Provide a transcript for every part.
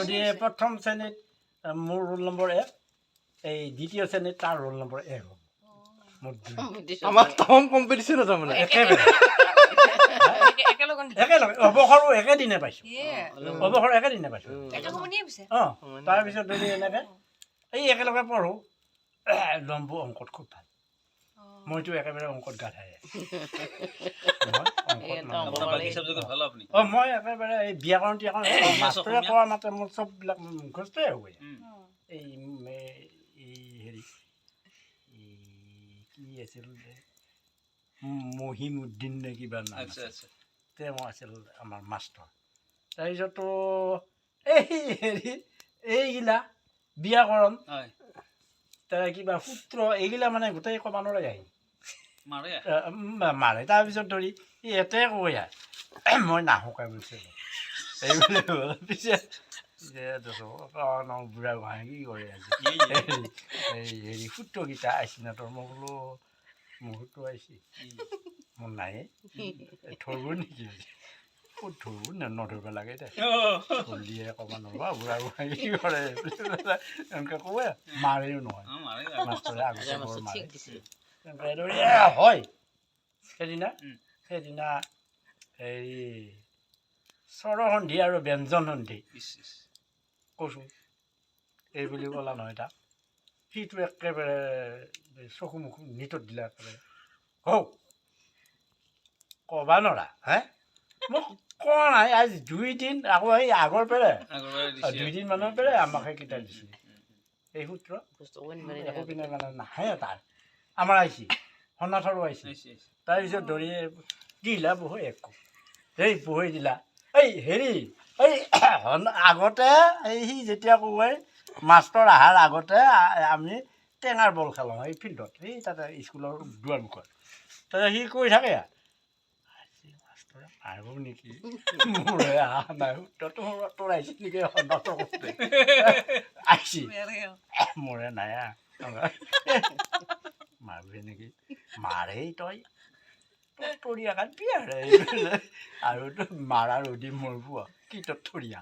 যদি প্ৰথম শ্ৰেণীত মোৰ ৰোল নম্বৰ 1 এই দ্বিতীয় শ্ৰেণীত তাৰ ৰোল নম্বৰ 1 হ'ব আমাৰ তম কম্পিটিশ্যন আছে মানে একেলগে অৱসৰো একেদিনে পাইছোঁ অৱসৰ একেদিনে পাইছোঁ তাৰপিছত যদি এনেকৈ এই একেলগে পঢ়োঁ লম্বু অংকত খুব ভাল মইতো একেবাৰে অংকত গাধাই মই একেবাৰে এই ব্যাকৰণ মাষ্টৰে কোৱা মাতে মোৰ চববিলাক মুখস্থই হ'ব এই হেৰি কি আছিল মহিমুদ্দিন নে কিবা নাম তেওঁ আছিল আমাৰ মাষ্টৰ তাৰপিছতো এই হেৰি এইগিলা ব্যাকৰণ তাৰ কিবা সূত্ৰ এইগিলা মানে গোটেই কমানৰে আহি মাৰে তাৰপিছত ধৰি ইয়াতে কৈ মই নাহোকাই বুজিছিলোঁ এইবুলি পিছে বুঢ়া গোহাঁই কি কৰে আজি এই হেৰি সূত্ৰকেইটা আহিছে না তোৰ মই বোলো মোৰ সূত্ৰ আহিছে মোৰ নাই ধৰিব নেকি ক'ত ধৰিব নধৰিব লাগে দে ধৰিয়ে ক'ব নোৱাৰিবা বুঢ়া গোহাঁই কি কৰে এনেকৈ কয় মাৰেও নহয় মাষ্টৰে আগতে বৰ মাৰে এনেকৈ হয় সেইদিনা হেৰি স্বৰসন্ধি আৰু ব্যঞ্জন সন্ধি কৈছোঁ এই বুলি ক'লা নহয় তাক সিটো একেবাৰে চকু মুখ নিতত দিলে একেবাৰে হওক ক'বা নৰা হে মোক কোৱা নাই আজি 2 দিন আকৌ সেই আগৰ পেৰে 2 দিন মানৰ পেৰে আমাক সেই কিতাপ দিছিলে এই সূত্ৰ একো পিনে মানে নাহে তাৰ আমাৰ আহিছে সন্নাথৰো আহিছে তাৰপিছত ধৰি দিলা বহু একো সেই পঢ়ি দিলা এই হেৰি এই আগতে এই সি যেতিয়া কয় মাষ্টৰ অহাৰ আগতে আমি টেঙাৰ বল খেলোঁ এই ফিল্ডত এই তাতে স্কুলৰ দুৱাৰ মুখত তাতে সি কৈ থাকে মাষ্টৰে মাৰিব নেকি মোৰে অহা নাই তোৰ আহিছে নেকি সন্নাথৰ কৈছে আহিছে মোৰে নাই মাৰিবি নেকি মাৰেই তই তৰিয়া কাট বিয়াৰে আৰু তো মাৰাৰ অধি মৰিব কি তোৰ থৰিয়া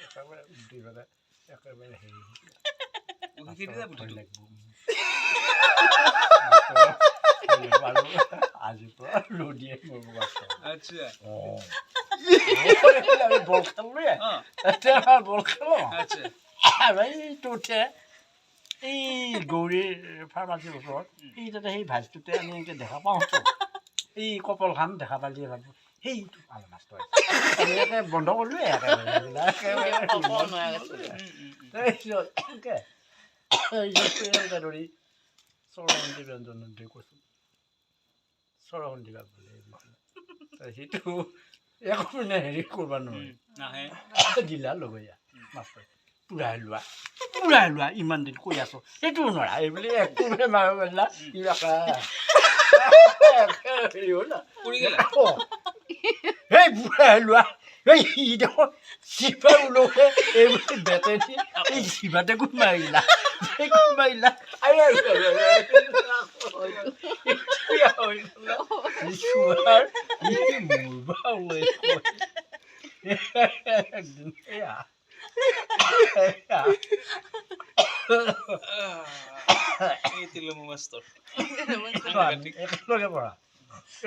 একেবাৰে উঠি পেলাই একেবাৰে হেৰি আজিৰ পৰা ৰদিয়ে মৰিব বল খেলোঁ বল খেলোঁ এইটো উঠে এই গৌৰীৰ ফাৰ্মাচীৰ ওচৰত এই তাতে সেই ভাজটোতে আমি এনেকৈ দেখা পাওঁতো এই কপলখান দেখা পালিয়ে ভাবোঁ সেইটো ভাল মাষ্টৰ এনেকৈ বন্ধ কৰিলোৱে একেবাৰে ধৰি স্বৰসন্ধি ব্যঞ্জন কৈছোঁ স্বৰসন্ধি গাবলৈ সেইটো একো মানে হেৰি কৰিব নোৱাৰে দিলা লগৰীয়া মাষ্টৰ পুৰাই লোৱা ইমান দিন কৈ আছোঁ সেইটোও নোৱাৰা এইবুলি একোৱে মাৰিব পাৰিলা হেৰি হ'ল সেই পুৰাই লোৱা এই দেখোন চিপা ওলকে এইবুলি বেটেদি এই চিপাতে কোন মাৰিলা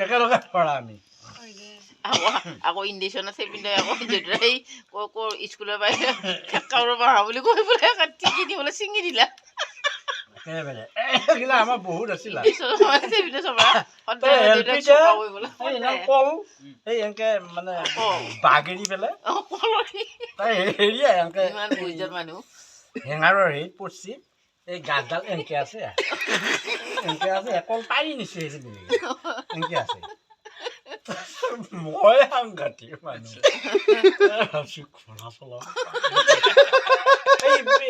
একেলগে পঢ়া আমি আকৌ ইণ্ডিশ্যন আছে পিন্ধে আকৌ যেতিয়াই স্কুলৰ পৰা কাৰো পঢ়া বুলি কৈ পেলাই টিকি দিবলৈ ছিঙি দিলা আমাৰ বহুত আছিল এনেকে মানে বাগেৰি পেলাই হেৰিয়ে মানুহ হেঙাৰৰ হেৰিত পৰছি এই গাছডাল এনেকে আছে অকল পাৰি নিছে এনেকে আছে মই সাংঘাতিক মানুহ ঘোঁৰা চলাওঁ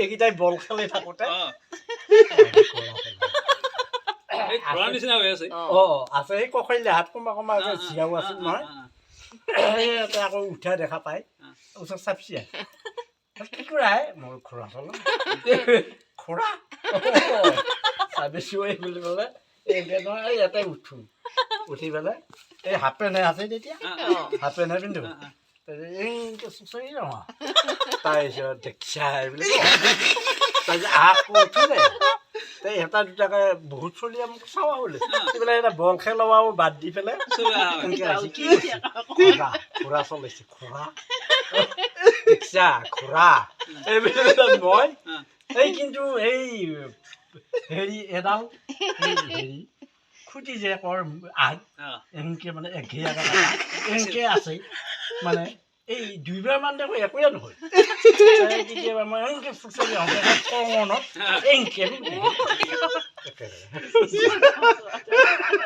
এইকেইটাই বল খেলি থাকোঁতে আছে সেই কখৰীয়া হাত কমা জীয়াও আছিল নহয় আকৌ উঠা দেখা পাই ওচৰত চাপছি কি কৰাই মোৰ ঘোঁৰা চলাওঁ ঘোঁৰা চাবিছোঁ এই বুলি ক'লে এনেকৈ নহয় ইয়াতে উঠোঁ উঠি পেলাই এই হাফ পেণ্টহে আছে তেতিয়া হাফ পেণ্টহে পিন্ধো এনেকৈ চুচৰি নহয় তাৰপিছত দেখিছা বুলি তাৰপিছত আকৌ উঠিলে এটা দুটাকে বহুত চলিয়ে মোক চাৱা বোলে পেলাই এটা বল খেলাব বাদ দি পেলাই খুৰা চলাইছে খুৰা দেখিছা খুৰা এইবিলাক মই এই কিন্তু এই হেৰি এডাল হেৰি খুটি যে কৰ আগ এনেকৈ মানে এনেকৈ আছে মানে এই দুইবাৰমান দেখো একোৱে নহয় কেতিয়াবা মই এনেকৈ চুচৰি আহোঁ খঙনত এনেকৈ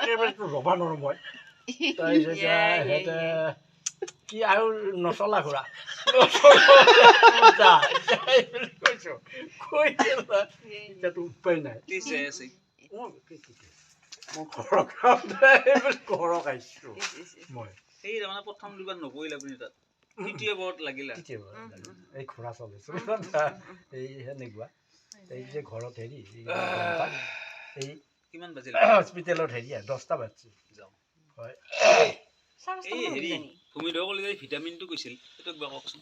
একেবাৰেতো ৰ'বা নোৱাৰোঁ মই তাৰপিছত সিহঁতে কি আৰু নচলা খুৰা কৈছোঁ কৈ এতিয়াতো উপায় নাই মই ঘৰৰ খাইছোঁ মই সেই তাৰমানে প্ৰথম দুবাৰ নপৰিল আপুনি তাত তৃতীয় বাৰত লাগিলে এই খুৰা চলাইছোঁ এই সেনেকুৱা এই যে ঘৰত হেৰি এই কিমান বাজিল হস্পিটেলত হেৰি 10টা বাজিছে যাওঁ হয় এই হেৰি ভূমিধৰ কলিতাই ভিটামিনটো কৈছিল সেইটো কিবা কওকচোন